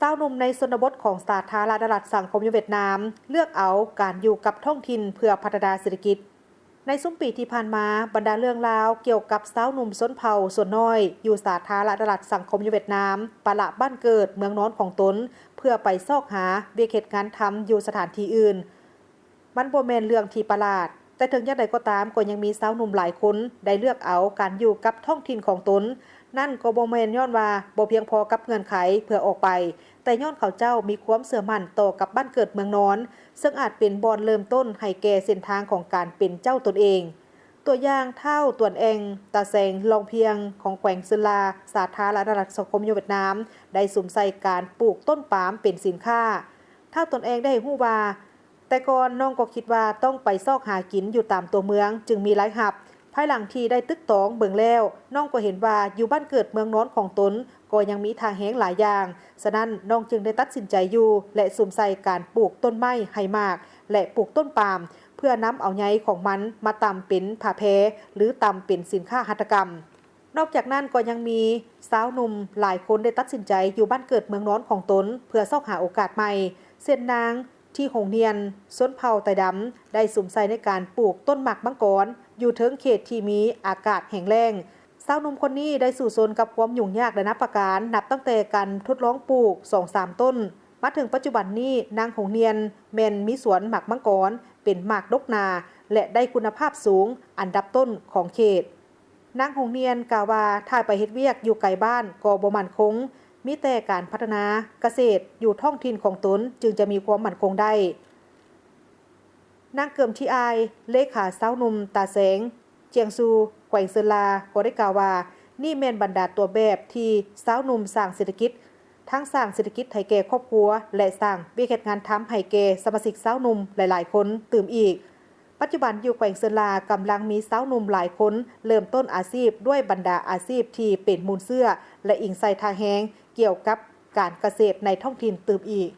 สาวหนุ่มในชนบทของสาธารณรัฐสังคมเวียดนามเลือกเอาการอยู่กับท้องถิ่นเพื่อพัฒนาเศรษฐกิจในซุ้มปีที่ผ่านมาบรรดาเรื่องราวเกี่ยวกับสาวหนุ่มชนเผ่าส่วนน้อยอยู่สาธารณรัฐสังคมเวียดนามปะละบ้านเกิดเมืองนอนของตนเพื่อไปซอกหาเวียกเหตุงานทำอยู่สถานที่อื่นมันบ่แม่นเรื่องที่ประหลาดแต่ถึงอย่างใดก็ตามก็ยังมีสาวหนุ่มหลายคนได้เลือกเอาการอยู่กับท้องถิ่นของตนนั่นก็บ่แม่นย้อนว่าบ่เพียงพอกับเงื่อนไขเพื่อออกไปแต่ย้อนเขาเจ้ามีความเสื่อมั่นต่อกับบ้านเกิดเมืองนอนซึ่งอาจเป็นบอนเริ่มต้นให้แก่เส้นทางของการเป็นเจ้าตนเองตัวอย่างเท่าตวนเองตาแสงลองเพียงของแขวงซึลาสาธารณรัฐสังคมเวียดนามได้สุ่มใส่การปลูกต้นปาล์มเป็นสินค้าเท่าตนเองได้ฮู้ว่าแต่ก่อนน้องก็คิดว่าต้องไปซอกหากินอยู่ตามตัวเมืองจึงมีหลายหับภายหลังที่ได้ตึกตองเบิ่งแล้วน้องก็เห็นว่าอยู่บ้านเกิดเมืองนอนของตนก็ยังมีทางแห้งหลายอย่างฉะนั้นน้องจึงได้ตัดสินใจอยู่และสุ่มใส่การปลูกต้นไม้ให้มากและปลูกต้นปาล์มเพื่อนำเอาใยของมันมาตำเป็นผ้าแพรหรือตำเป็นสินค้าหัตถกรรมนอกจากนั้นก็ยังมีสาวหนุ่มหลายคนได้ตัดสินใจอยู่บ้านเกิดเมืองนอนของตนเพื่อซอกหาโอกาสใหม่เส้นนางที่หงเนียนส้นเผาไตดำได้สุ่มใส่ในการปลูกต้นหมากมังกรอยู่เทิงเขตที่มีอากาศแห้งแล้งสาวหนุ่มคนนี้ได้สู่ซนกับความยุ่งยากและนับประการนับตั้งแต่การทดลองปลูก 2-3 ต้นมาถึงปัจจุบันนี้นางหงเนียนแม่นมีสวนหมากมังกรเป็นหมากดกนาและได้คุณภาพสูงอันดับต้นของเขตนางหงเนียนกล่าวว่าถ้าไปเฮ็ดเวียกอยู่ไกลบ้านก็บ่มั่นคงมีแต่การพัฒนาเกษตรอยู่ท้องถิ่นของตนจึงจะมีความมั่นคงได้นางเกิมที่อายเลขาสาวหนุ่มตาแสงเจียงซูแขวงเซลาก็ได้กล่าวว่านี่แม่นบรรดาตัวแบบที่สาวหนุ่มสร้างเศรษฐกิจทั้งสร้างเศรษฐกิจให้แก่ครอบครัวและสร้างวิกฤตงานทำให้แก่สมาชิกสาวหนุ่มหลายๆคนตื่มอีกปัจจุบันอยู่แขวงเซลากำลังมีสาวหนุ่มหลายคนเริ่มต้นอาชีพด้วยบรรดาอาชีพที่เป็นมูลเสื้อและอิงใส่ทางแหงเกี่ยวกับการเกษตรในท้องถิ่นตื่มอีก